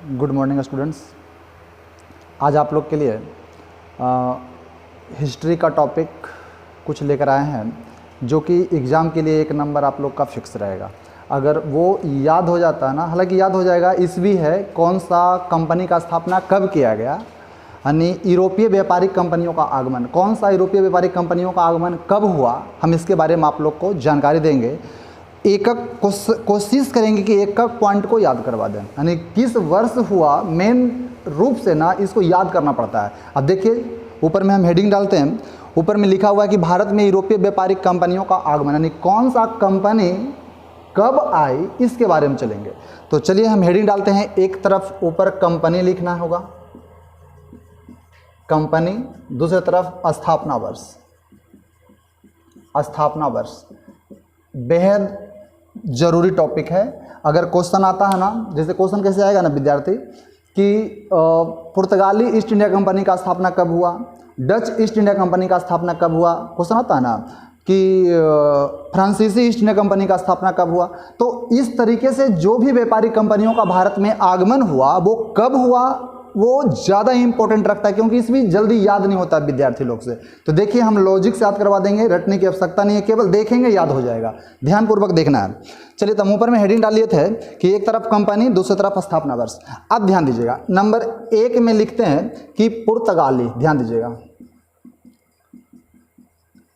Good morning students. आज आप लोग के लिए हिस्ट्री का टॉपिक कुछ लेकर आए हैं जो कि एग्ज़ाम के लिए 1 नंबर आप लोग का फिक्स रहेगा। अगर वो याद हो जाता है ना, हालांकि याद हो जाएगा, ईस्वी है, कौन सा कंपनी का स्थापना कब किया गया, यानी यूरोपीय व्यापारिक कंपनियों का आगमन, कौन सा यूरोपीय व्यापारिक कंपनियों का आगमन कब हुआ, हम इसके बारे में आप लोग को जानकारी देंगे। एक कोशिश करेंगे कि एक पॉइंट को याद करवा दें, यानी किस वर्ष हुआ, मेन रूप से ना इसको याद करना पड़ता है। अब देखिए ऊपर में हम हेडिंग डालते हैं, ऊपर में लिखा हुआ है कि भारत में यूरोपीय व्यापारिक कंपनियों का आगमन, यानी कौन सा कंपनी कब आई, इसके बारे में चलेंगे। तो चलिए हम हेडिंग डालते हैं। एक तरफ ऊपर कंपनी लिखना होगा, कंपनी, दूसरी तरफ स्थापना वर्ष। स्थापना वर्ष बेहद जरूरी टॉपिक है। अगर क्वेश्चन आता है ना, जैसे क्वेश्चन कैसे आएगा ना विद्यार्थी कि पुर्तगाली ईस्ट इंडिया कंपनी का स्थापना कब हुआ, डच ईस्ट इंडिया कंपनी का स्थापना कब हुआ, क्वेश्चन आता है ना कि फ्रांसीसी ईस्ट इंडिया कंपनी का स्थापना कब हुआ। तो इस तरीके से जो भी व्यापारिक कंपनियों का भारत में आगमन हुआ वो कब हुआ, वो ज़्यादा इंपॉर्टेंट रखता है, क्योंकि इसमें जल्दी याद नहीं होता विद्यार्थी लोग से। तो देखिए हम लॉजिक से याद करवा देंगे, रटने की आवश्यकता नहीं है, केवल देखेंगे याद हो जाएगा, ध्यानपूर्वक देखना है। चलिए तो ऊपर में हेडिंग डालिए थे कि एक तरफ कंपनी, दूसरी तरफ स्थापना वर्ष। अब ध्यान दीजिएगा, नंबर 1 में लिखते हैं कि पुर्तगाली, ध्यान दीजिएगा,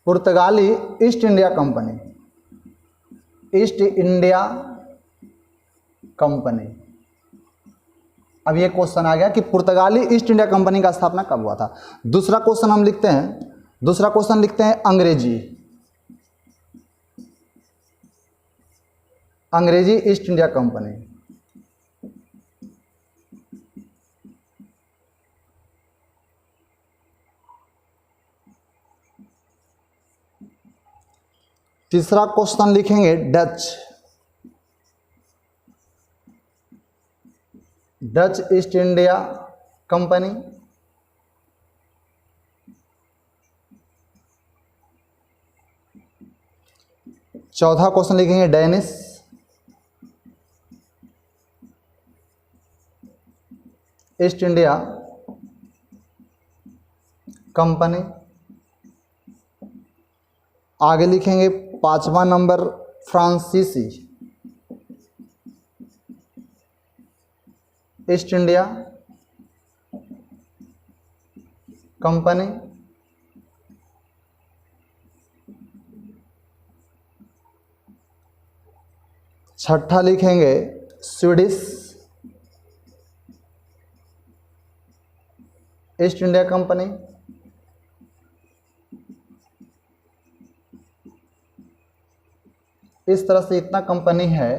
पुर्तगाली east India company, east India company. अब ये क्वेश्चन आ गया कि पुर्तगाली ईस्ट इंडिया कंपनी का स्थापना कब हुआ था। दूसरा क्वेश्चन हम लिखते हैं, दूसरा क्वेश्चन लिखते हैं अंग्रेजी, अंग्रेजी ईस्ट इंडिया कंपनी। तीसरा क्वेश्चन लिखेंगे Dutch, Dutch east India company. चौथा क्वेश्चन लिखेंगे डेनिश ईस्ट इंडिया कंपनी। आगे लिखेंगे 5वां नंबर फ्रांसीसी ईस्ट इंडिया कंपनी। छठा लिखेंगे स्वीडिश ईस्ट इंडिया कंपनी। इस तरह से इतना कंपनी है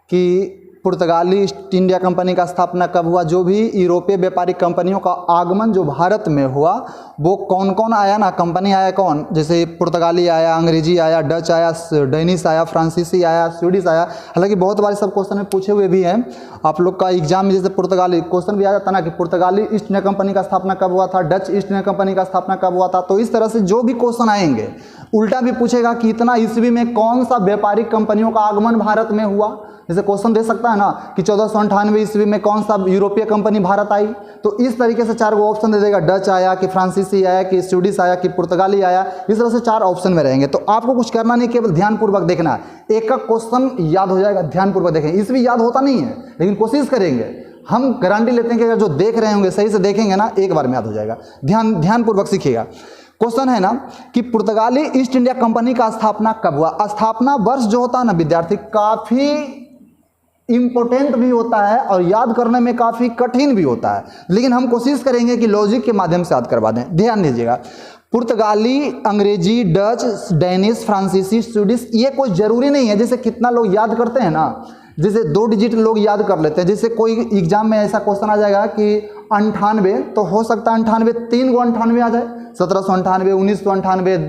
कि पुर्तगाली ईस्ट इंडिया कंपनी का स्थापना कब हुआ, जो भी यूरोपीय व्यापारिक कंपनियों का आगमन जो भारत में हुआ वो कौन कौन आया ना, कंपनी आया कौन, जैसे पुर्तगाली आया, अंग्रेजी आया, डच आया, डेनिश आया, फ्रांसीसी आया, स्वीडिश आया। हालांकि बहुत बार सब क्वेश्चन में पूछे हुए भी हैं आप लोग का एग्जाम में, जैसे पुर्तगाली क्वेश्चन भी आ जाता ना कि पुर्तगाली ईस्ट इंडिया कंपनी का स्थापना कब हुआ था, डच ईस्ट इंडिया कंपनी का स्थापना कब हुआ था। तो इस तरह से जो भी क्वेश्चन आएंगे, उल्टा भी पूछेगा कि इतना ईस्वी में कौन सा व्यापारिक कंपनियों का आगमन भारत में हुआ। जैसे क्वेश्चन दे सकता है ना कि 1498 ईस्वी में कौन सा यूरोपीय कंपनी भारत आई। तो इस तरीके से 4 ऑप्शन दे देगा, डच आया कि फ्रांसीसी आया कि स्वीडिश आया कि पुर्तगाली आया। इस तरह से 4 ऑप्शन में रहेंगे। तो आपको कुछ करना नहीं, केवल ध्यानपूर्वक देखना है, एक क्वेश्चन याद हो जाएगा, ध्यानपूर्वक देखें। इसमें याद होता नहीं है लेकिन कोशिश करेंगे, हम गारंटी लेते हैं कि अगर जो देख रहे होंगे सही से देखेंगे ना, एक बार में याद हो जाएगा। ध्यानपूर्वक सीखिएगा। क्वेश्चन है ना कि पुर्तगाली ईस्ट इंडिया कंपनी का स्थापना कब हुआ। स्थापना वर्ष जो होता है ना विद्यार्थी, काफी इंपॉर्टेंट भी होता है और याद करने में काफी कठिन भी होता है, लेकिन हम कोशिश करेंगे कि लॉजिक के माध्यम से याद करवा दें। ध्यान दीजिएगा, पुर्तगाली, अंग्रेजी, डच, डेनिश, फ्रांसीसी, स्वीडिश, ये कोई जरूरी नहीं है। जैसे कितना लोग याद करते हैं ना, जैसे 2 डिजिट लोग याद कर लेते हैं। जैसे कोई एग्जाम में ऐसा क्वेश्चन आ जाएगा कि 98, तो हो सकता है 98 3 गो 98 आ जाए, 1798, 1998,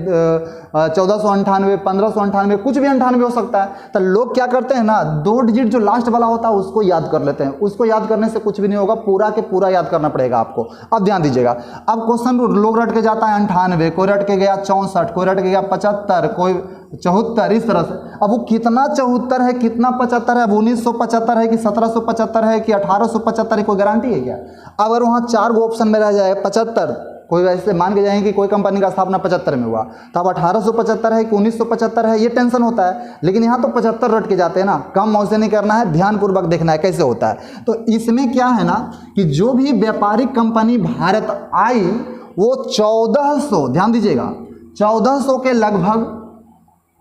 1498, 1598, कुछ भी 98 हो सकता है। तो लोग क्या करते हैं ना, 2 डिजिट जो लास्ट वाला होता है उसको याद कर लेते हैं। उसको याद करने से कुछ भी नहीं होगा, पूरा के पूरा याद करना पड़ेगा आपको। अब ध्यान दीजिएगा, अब क्वेश्चन लोग रट के जाता है 98, कोई रट के गया 64, कोई रट के गया 75, कोई 74 इस तरह से। अब वो कितना 74 है, कितना 75 है, अब 1975 है कि 1775 है कि 1875 है, कोई गारंटी है क्या? अगर वहाँ 4 गो ऑप्शन में रह जाए 75, कोई वैसे मान के जाएंगे कि कोई कंपनी का स्थापना 75 में हुआ, तो अब 1875 है कि 1975 है, ये टेंशन होता है। लेकिन यहाँ तो 75 रट के जाते हैं ना, कम मौसे नहीं करना है, ध्यानपूर्वक देखना है कैसे होता है। तो इसमें क्या है ना कि जो भी व्यापारिक कंपनी भारत आई वो 1400, ध्यान दीजिएगा, 1400 के लगभग,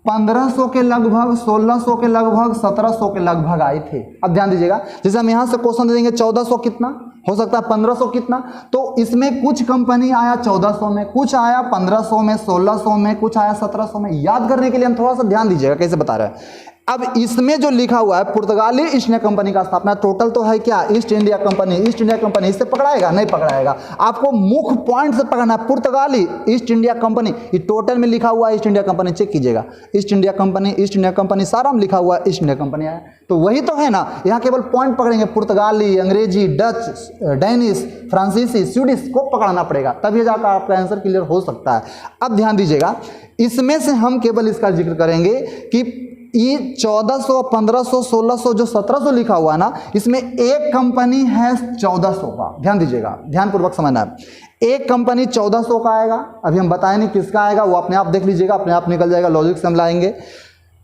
1500 के लगभग, 1600 के लगभग, 1700 के लगभग आए थे। अब ध्यान दीजिएगा, जैसे हम यहाँ से क्वेश्चन दे देंगे 1400 कितना हो सकता है, 1500 कितना, तो इसमें कुछ कंपनी आया 1400 में, कुछ आया 1500 में, 1600 में, कुछ आया 1700 में। याद करने के लिए हम थोड़ा सा ध्यान दीजिएगा कैसे बता रहे हैं। अब इसमें जो लिखा हुआ है पुर्तगाली ईस्ट इंडिया कंपनी का स्थापना, टोटल तो है क्या, east India company, east India company, इससे पकड़ाएगा नहीं पकड़ाएगा, आपको मुख्य पॉइंट से पकड़ना है। पुर्तगाली ईस्ट इंडिया कंपनी, ये टोटल में लिखा हुआ है ईस्ट इंडिया कंपनी, चेक कीजिएगा, east India company, east India company सारा में लिखा हुआ है ईस्ट इंडिया कंपनी आया, तो वही तो है ना। यहाँ केवल पॉइंट पकड़ेंगे, पुर्तगाली, अंग्रेजी, डच, डेनिश, फ्रांसीसी, स्वीडिश को पकड़ना पड़ेगा, तभी जाकर आपका आंसर क्लियर हो सकता है। अब ध्यान दीजिएगा, इसमें से हम केवल इसका जिक्र करेंगे कि ये 1400, 1500, 1600 जो 1700 लिखा हुआ है ना, इसमें एक कंपनी है 1400 का, ध्यान दीजिएगा, ध्यानपूर्वक समझना है। एक कंपनी 1400 का आएगा, अभी हम बताएं नहीं किसका आएगा, वो अपने आप देख लीजिएगा, अपने आप निकल जाएगा, लॉजिक से हम लाएंगे।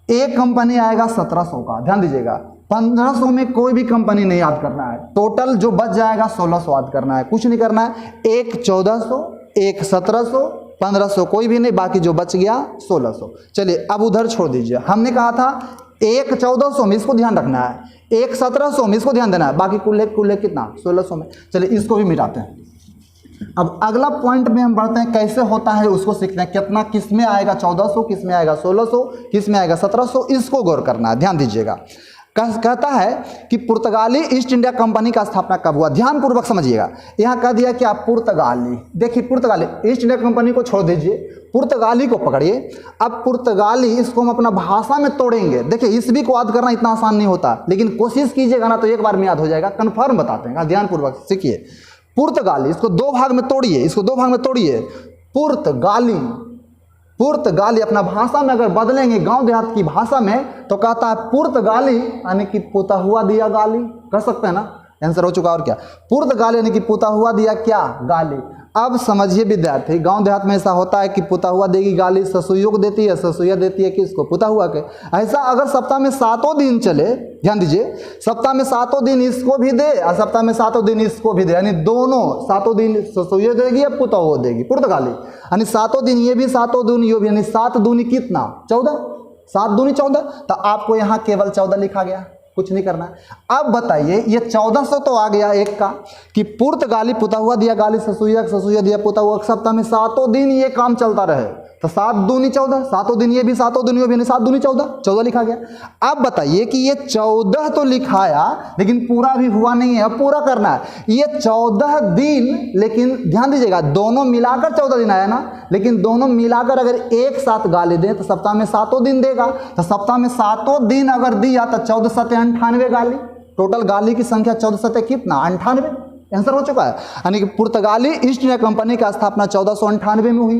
एक कंपनी आएगा 1700 का, ध्यान दीजिएगा, 1500 में कोई भी कंपनी नहीं याद करना है, टोटल जो बच जाएगा 1600 याद करना है, कुछ नहीं करना है। एक 1400, एक 1700, 1500 कोई भी नहीं, बाकी जो बच गया 1600। चलिए अब उधर छोड़ दीजिए, हमने कहा था एक 1400 में, इसको ध्यान रखना है, एक 1700 में, इसको ध्यान देना है, बाकी कुल कितना 1600 में। चलिए इसको भी मिटाते हैं। अब अगला पॉइंट में हम बढ़ते हैं, कैसे होता है उसको सीखते हैं, कितना किस में आएगा 1400, किस में आएगा 1600, किस में आएगा 1700, इसको गौर करना है, ध्यान दीजिएगा। कहता है कि पुर्तगाली ईस्ट इंडिया कंपनी का स्थापना कब हुआ, ध्यानपूर्वक समझिएगा। यहाँ कह दिया कि आप पुर्तगाली, देखिए पुर्तगाली, ईस्ट इंडिया कंपनी को छोड़ दीजिए, पुर्तगाली को पकड़िए। अब पुर्तगाली, इसको हम अपना भाषा में तोड़ेंगे। देखिए इस भी को याद करना इतना आसान नहीं होता, लेकिन कोशिश कीजिएगा ना तो एक बार में याद हो जाएगा, कन्फर्म बताते हैं, ध्यानपूर्वक सीखिए। पुर्तगाली, इसको 2 भाग में तोड़िए, इसको 2 भाग में तोड़िए। पुर्तगाली, पुर्तगाली अपना भाषा में अगर बदलेंगे गांव देहात की भाषा में तो कहता है पुर्तगाली यानी कि पोता हुआ दिया गाली, कर सकते हैं ना, आंसर हो चुका। और क्या, पुर्तगाली यानी कि पोता हुआ दिया क्या, गाली। अब समझिए विद्यार्थी, गांव देहात में ऐसा होता है कि पुता हुआ देगी गाली, ससुइयों को देती है, ससुइया देती है किसको, पुता हुआ के। ऐसा अगर सप्ताह में 7 दिन चले, ध्यान दीजिए, सप्ताह में 7 दिन इसको भी दे और सप्ताह में 7 दिन इसको भी दे, यानी दोनों 7 दिन ससुइया देगी या पुता हुआ देगी, पुर्तगाली, यानी 7 दिन ये भी 7 दिन ये भी, यानी 7 दूनी कितना 14, 7 दूनी 14, तो आपको यहाँ केवल 14 लिखा गया, कुछ नहीं करना। अब बताइए ये 1400 तो आ गया एक का कि पुर्तगाली पुता हुआ दिया गाली, ससुइया दिया पुता हुआ, सप्ताह में 7 दिन ये काम चलता रहे, तो 7 दूनी 14, 7 दिन ये भी 7 दिन ये भी, 7 दूनी 14 लिखा गया। अब बताइए कि ये 14 तो लिखाया लेकिन पूरा भी हुआ नहीं है, अब पूरा करना है। ये 14 दिन, लेकिन ध्यान दीजिएगा दोनों मिलाकर 14 दिन आया ना, लेकिन दोनों मिलाकर अगर एक साथ गाली दें तो सप्ताह में 7 दिन देगा, तो सप्ताह में 7 दिन अगर दिया तो 14 सत्ते 98 गाली, टोटल गाली की संख्या 14 सत्ते कितना 98, आंसर हो चुका है। यानी कि पुर्तगाली ईस्ट इंडिया कंपनी का स्थापना 1498 में हुई।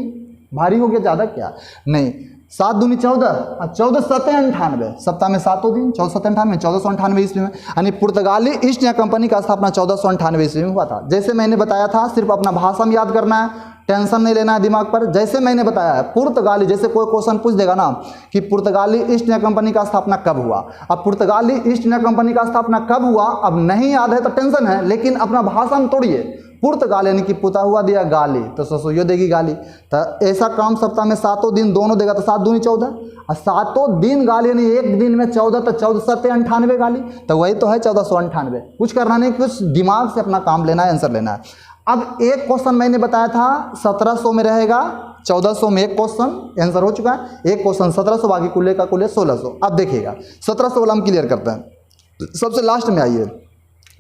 भारी हो गया ज़्यादा क्या, नहीं, 7 दूनी 14, 14 सत्ते 98, सप्ताह में 7 दिन, 14 सत्ते 98, 1498 ईस्वी में, यानी पुर्तगाली ईस्ट इंडिया कंपनी का स्थापना 1498 ईस्वी में हुआ था। जैसे मैंने बताया था, सिर्फ अपना भाषा में याद करना है, टेंशन नहीं लेना है दिमाग पर। जैसे मैंने बताया है पुर्तगाली, जैसे कोई क्वेश्चन पूछ देगा ना कि पुर्तगाली ईस्ट इंडिया कंपनी का स्थापना कब हुआ, अब पुर्तगाली ईस्ट इंडिया कंपनी का स्थापना कब हुआ अब नहीं याद है तो टेंशन है, लेकिन अपना भाषा में तोड़िए। पुर्तगाली यानी कि पुता हुआ दिया गाली तो ससुइयो देगी गाली, तो ऐसा काम सप्ताह में 7 दिन दोनों देगा, तो 7 दूनी 14, और 7 दिन गाली यानी एक दिन में 14, तो 14 सत्ते 98 गाली, तो वही तो है 1498। कुछ करना नहीं, कुछ दिमाग से अपना काम लेना है, आंसर लेना है। अब एक क्वेश्चन मैंने बताया था 1700 में रहेगा, 1400 में एक क्वेश्चन आंसर हो चुका है, एक क्वेश्चन 1700, बाकी कुल्ले का कुल्ले 1600। अब देखिएगा 1700 वाला हम क्लियर करते हैं। सबसे लास्ट में आइए,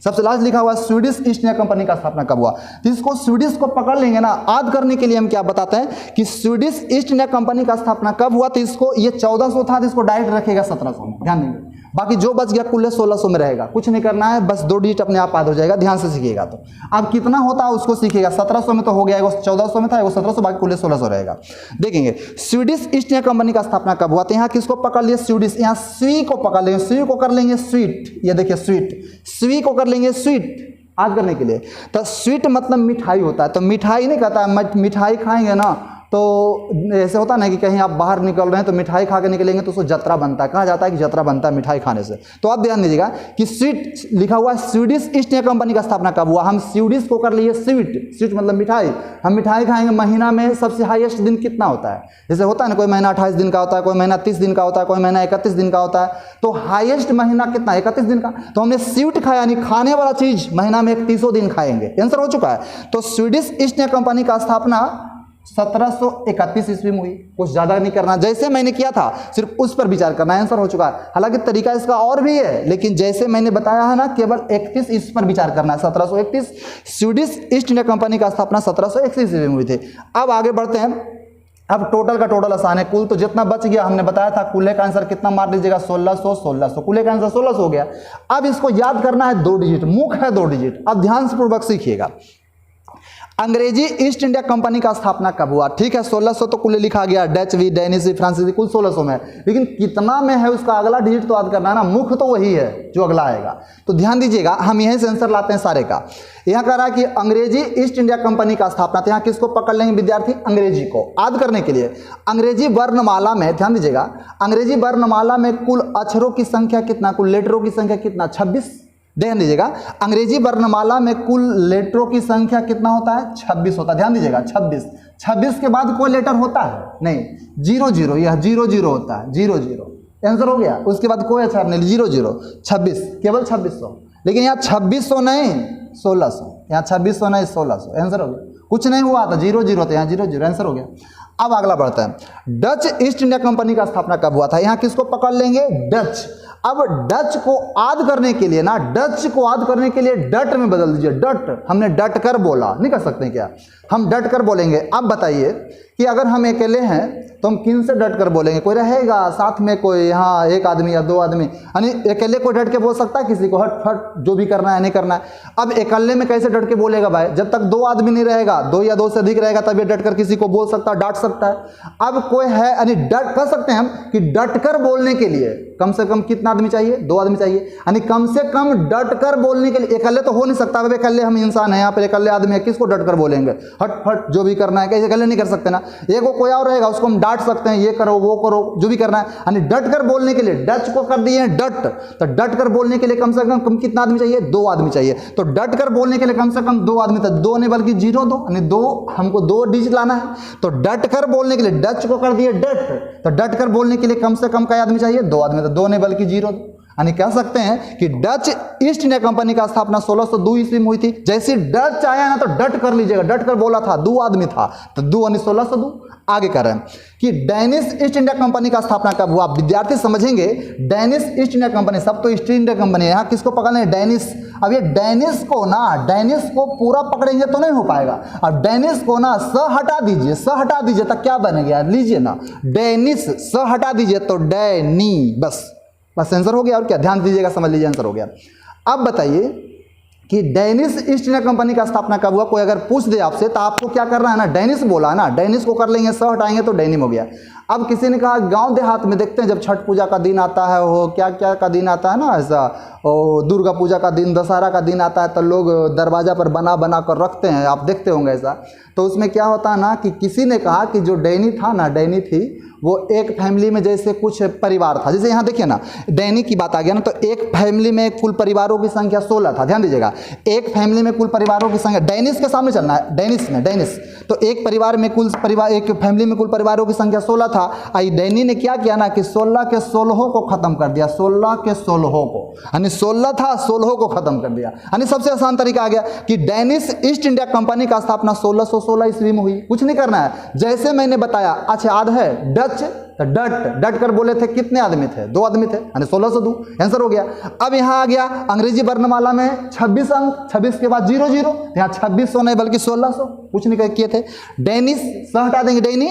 सबसे लास्ट लिखा हुआ स्वीडिश ईस्ट इंडिया कंपनी का स्थापना कब हुआ, तो इसको स्वीडिश को पकड़ लेंगे ना, याद करने के लिए हम क्या बताते हैं कि स्वीडिश ईस्ट इंडिया कंपनी का स्थापना कब हुआ, तो इसको ये 1400 था तो इसको डायरेक्ट रखेगा 1700 में, ध्यान देंगे। बाकी जो बच गया कुल 1600 में रहेगा। कुछ नहीं करना है, बस 2 डिजिट अपने आप याद हो जाएगा, ध्यान से सीखिएगा। तो अब कितना होता है उसको सीखिएगा। 1700 में तो हो गया, वो 1400 में था, वो 1700, बाकी कुल 1600 रहेगा। देखेंगे स्वीडिश ईस्ट इंडिया कंपनी का स्थापना कब हुआ। तो यहाँ किसको पकड़ लिए, स्वीडिश। यहाँ स्वी को पकड़ लेंगे, स्वी को कर लेंगे स्वीट, ये देखिए स्वीट, स्वी को कर लेंगे स्वीट याद करने के लिए। तो स्वीट मतलब मिठाई होता है, तो मिठाई नहीं कहता है, मिठाई खाएंगे ना तो ऐसे होता ना कि कहीं आप बाहर निकल रहे हैं तो मिठाई खा के निकलेंगे तो उसको जतरा बनता है, कहा जाता है कि जतरा बनता है मिठाई खाने से। तो आप ध्यान दीजिएगा कि स्वीट लिखा हुआ है, स्वीडिश ईस्ट इंडिया कंपनी का स्थापना कब हुआ। हम स्वीडिश को कर लिए स्वीट, स्वीट मतलब मिठाई। हम मिठाई खाएंगे। महीना में सबसे हाईएस्ट दिन कितना होता है, जैसे होता है ना, कोई महीना 28 दिन का होता है, कोई महीना 30 दिन का होता है, कोई महीना 31 दिन का होता है। तो हाईएस्ट महीना कितना, 31 दिन का। तो हमने स्वीट खाया, यानी खाने वाला चीज महीना में 31 दिन खाएंगे। आंसर हो चुका है। तो स्वीडिश ईस्ट इंडिया कंपनी का स्थापना 1731 ईस्वी में हुई। कुछ ज्यादा नहीं करना, जैसे मैंने किया था सिर्फ उस पर विचार करना है, आंसर हो चुका है। हालांकि तरीका इसका और भी है, लेकिन जैसे मैंने बताया है ना, केवल 31 इस पर विचार करना है। 1731 स्वीडिश ईस्ट इंडिया कंपनी का स्थापना 1731 ईस्वी में हुई थी। अब आगे बढ़ते हैं। अब टोटल का टोटल आसान है, कुल तो जितना बच गया हमने बताया था, कुल का आंसर कितना मार लीजिएगा, 1600, 1600, कुल का आंसर 1600 हो गया। अब इसको याद करना है 2 डिजिट, मुख्य है 2 डिजिट। अब ध्यान से पूर्वक सीखिएगा। अंग्रेजी ईस्ट इंडिया कंपनी का स्थापना कब हुआ। ठीक है, 1600 तो कुल लिखा गया, डच भी, डेनिश भी, फ्रांसीसी, कुल 1600 में है, लेकिन कितना में है उसका अगला डिजिट तो याद करना है ना। मुख्य तो वही है जो अगला आएगा। तो ध्यान दीजिएगा, हम यहीं से आंसर लाते हैं सारे का। यहाँ कह रहा है कि अंग्रेजी ईस्ट इंडिया कंपनी का स्थापना, तो यहाँ किसको पकड़ लेंगे विद्यार्थी, अंग्रेजी को याद करने के लिए। अंग्रेजी वर्णमाला में, ध्यान दीजिएगा, अंग्रेजी वर्णमाला में कुल अक्षरों की संख्या कितना, कुल लेटरों की संख्या कितना, 26। ध्यान दीजिएगा, अंग्रेजी वर्णमाला में कुल लेटरों की संख्या कितना होता है, 26 होता है। ध्यान दीजिएगा 26, 26 के बाद कोई लेटर होता है नहीं, 00, यह 00 होता है, 00 आंसर हो गया। उसके बाद कोई अक्षर नहीं, 00, 26, केवल 2600। लेकिन यहाँ 2600 नहीं 1600, यहाँ 2600 नहीं 1600, आंसर हो गया। कुछ नहीं हुआ था, 00 था, यहाँ 00, आंसर हो गया। अब अगला बढ़ता है। डच ईस्ट इंडिया कंपनी का स्थापना कब हुआ था। यहाँ किसको पकड़ लेंगे, डच। अब डच को याद करने के लिए ना, डच को याद करने के लिए डट में बदल दीजिए, डट। हमने डट कर बोला, नहीं कर सकते क्या, हम डट कर बोलेंगे। अब बताइए कि अगर हम अकेले हैं तो हम किन से डट कर बोलेंगे, कोई रहेगा साथ में, कोई यहाँ 1 आदमी या 2 आदमी, यानी अकेले कोई डट के बोल सकता है किसी को, हट फट जो भी करना है नहीं करना है। अब अकेले में कैसे डट के बोलेगा भाई, जब तक 2 आदमी नहीं रहेगा, 2 या 2 से अधिक रहेगा तब ये डट कर किसी को बोल सकता है, डांट सकता है। अब कोई है, यानी डट कर सकते हैं हम कि डट कर बोलने के लिए कम से कम कितना आदमी चाहिए, 2 आदमी चाहिए, यानी कम से कम डट कर बोलने के लिए। अकेले तो हो नहीं सकता, अब अकेले हम इंसान हैं, यहाँ पर अकेले आदमी है, किसको डट कर बोलेंगे, हट फट जो भी करना है, कैसे अकेले नहीं कर सकते ना। एक को कोई और रहेगा, उसको हम डांट सकते हैं, ये करो वो करो जो भी करना है, यानी डट कर बोलने के लिए डच को कर दिए डट। तो डट कर बोलने के लिए कम से कम कितना आदमी चाहिए, 2 आदमी चाहिए। तो डट कर बोलने के लिए कम से कम 2 आदमी, तो 2 नहीं बल्कि 02, यानी 2, हमको 2 डिजिट लाना है। तो डट कर बोलने के लिए डच को कर दिए डट, तो डट कर बोलने के लिए कम से कम कई आदमी चाहिए, 2 आदमी, तो 2 नहीं बल्कि 02, यानी कह सकते हैं कि डच ईस्ट इंडिया कंपनी का स्थापना 1602 ईस्वी में हुई थी। जैसे डच आया ना तो डट कर लीजिएगा, डट कर बोला था, 2 आदमी था, तो 2 यानी 1602। आगे कर रहे हैं कि डेनिश ईस्ट इंडिया कंपनी का स्थापना कब हुआ। विद्यार्थी समझेंगे, डेनिश ईस्ट इंडिया कंपनी, सब तो ईस्ट इंडिया कंपनी है, यहाँ किसको पकड़ना है, डेनिश। अब ये डेनिश को ना, डेनिश को पूरा पकड़ेंगे तो नहीं हो पाएगा। अब डेनिश को ना स हटा दीजिए, स हटा दीजिए तो क्या बनेगा, लीजिए ना, डेनिश, स हटा दीजिए तो डैनी, बस आंसर हो गया। और क्या, ध्यान दीजिएगा, समझ लीजिए, आंसर हो गया। अब बताइए कि डेनिश ईस्ट इंडिया कंपनी का स्थापना कब हुआ। कोई अगर पूछ दे आपसे तो आपको क्या करना है ना, डेनिश बोला है ना, डेनिश को कर लेंगे, स हटाएंगे तो डेनिम हो गया। अब किसी ने कहा गांव देहात में देखते हैं जब छठ पूजा का दिन आता है, वो क्या क्या का दिन आता है ना, ऐसा दुर्गा पूजा का दिन, दशहरा का दिन आता है, तो लोग दरवाजा पर बना बना कर रखते हैं, आप देखते होंगे ऐसा। तो उसमें क्या होता है ना कि किसी ने कहा कि जो डैनी था ना, डैनी थी, वो एक फैमिली में जैसे कुछ परिवार था, जैसे यहाँ देखिए ना डैनी की बात आ गया ना, तो एक फैमिली में कुल परिवारों की संख्या 16 था। ध्यान दीजिएगा, एक फैमिली में कुल परिवारों की संख्या, डैनिश के सामने चलना है, डैनिश में, डैनिश, तो एक परिवार में कुल परिवार, एक फैमिली में कुल परिवारों की संख्या 16 था। आई डैनी ने क्या किया ना कि 16 के 16 को खत्म कर दिया, 16 के 16 को, यानी 16 था 16 को खत्म कर दिया। यानी सबसे आसान तरीका आ गया कि डेनिश ईस्ट इंडिया कंपनी का स्थापना 1616 ईस्वी में हुई। कुछ नहीं करना है, जैसे मैंने बताया। अच्छा याद है, डच तो डट कर बोले थे, कितने आदमी थे? 2 आदमी थे, यानी 1602 आंसर हो गया। अब यहाँ आ गया अंग्रेजी वर्णमाला में 26 अंक, 26 के बाद 00, यहाँ 2600 नहीं बल्कि 1600 कुछ नहीं किए थे। डेनिश से हटा देंगे, डेनी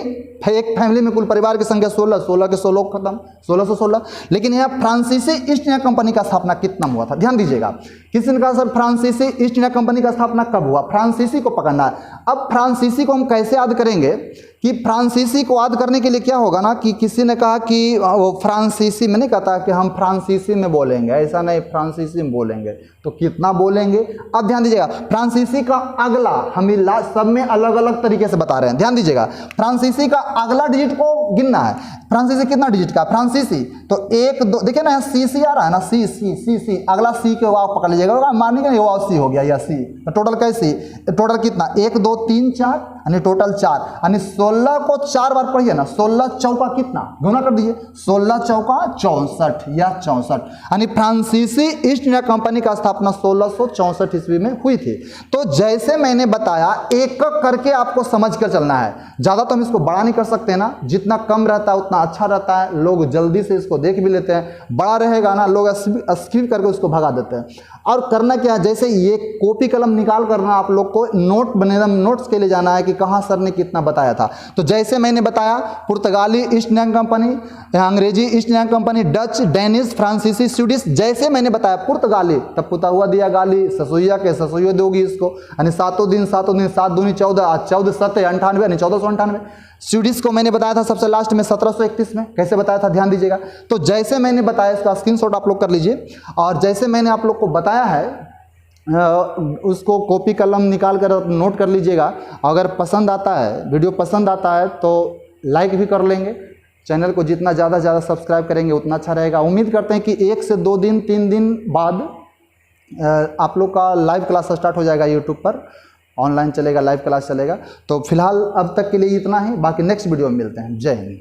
एक फैमिली में कुल परिवार की संख्या 16, 16 के 16 खत्म, 1616। लेकिन यहाँ फ्रांसीसी ईस्ट इंडिया कंपनी का स्थापना कितना हुआ था? ध्यान दीजिएगा, किसी ने कहा सर फ्रांसीसी ईस्ट इंडिया कंपनी का स्थापना कब हुआ? फ्रांसीसी को पकड़ना है। अब फ्रांसीसी को हम कैसे याद करेंगे कि फ्रांसीसी को याद करने के लिए क्या होगा ना कि किसी ने कहा कि वो फ्रांसीसी में नहीं कहता कि हम फ्रांसीसी में बोलेंगे, ऐसा नहीं, फ्रांसीसी में बोलेंगे। तो कितना बोलेंगे? अब ध्यान दीजिएगा, फ्रांसीसी का अगला हम सब में अलग अलग तरीके से बता रहे हैं। ध्यान दीजिएगा, फ्रांसीसी का अगला डिजिट को गिनना है। फ्रांसीसी कितना डिजिट का? फ्रांसीसी तो 1 2, देखिए ना सी आ रहा है ना, सी अगला सी के वाव पकड़ लीजिएगा, मानिए कि वाव सी हो गया या सी, तो टोटल कैसी? टोटल कितना? 1 2 3 4, यानी टोटल 4, यानी 16 को 4 बार पढ़िए ना, 16 चौका कितना? गुना कर दीजिए, 16 चौका 64 या 64, यानी फ्रांसीसी ईस्ट इंडिया कंपनी का स्थापना 1664 ईस्वी में हुई थी। तो जैसे मैंने बताया, एक एक करके आपको समझ कर चलना है। ज़्यादा तो हम इसको बड़ा नहीं कर सकते ना, जितना कम रहता है उतना अच्छा रहता है, लोग जल्दी से इसको देख भी लेते हैं। बड़ा रहेगा ना, लोग स्किप करके उसको भगा देते हैं। और करना क्या है, जैसे ये कॉपी कलम निकाल करना आप लोग को नोट बने, नोट्स के लिए जाना है कि कहाँ सर ने कितना बताया था। तो जैसे मैंने बताया, पुर्तगाली ईस्ट इंडिया कंपनी, अंग्रेजी east India company, Dutch, Danish, फ्रांसीसी, स्वीडिश। जैसे मैंने बताया पुर्तगाली, तब पुता हुआ दिया गाली, ससुइया के ससुइया दोगी इसको, यानी 7 दिन 7 दूनी 14, 14 7 98, यानी 1498। स्वीडिश को मैंने बताया था सबसे लास्ट में 1731 में। कैसे बताया था? ध्यान दीजिएगा। तो जैसे मैंने बताया, इसका स्क्रीनशॉट आप लोग कर लीजिए, और जैसे मैंने आप लोग को बताया है उसको कॉपी कलम निकाल कर नोट कर लीजिएगा। अगर पसंद आता है, वीडियो पसंद आता है तो लाइक भी कर लेंगे। चैनल को जितना ज़्यादा से ज़्यादा सब्सक्राइब करेंगे उतना अच्छा रहेगा। उम्मीद करते हैं कि 1 से 2 दिन 3 दिन बाद आप लोग का लाइव क्लास स्टार्ट हो जाएगा यूट्यूब पर, ऑनलाइन चलेगा, लाइव क्लास चलेगा। तो फिलहाल अब तक के लिए इतना ही, बाकी नेक्स्ट वीडियो में मिलते हैं। जय हिंद।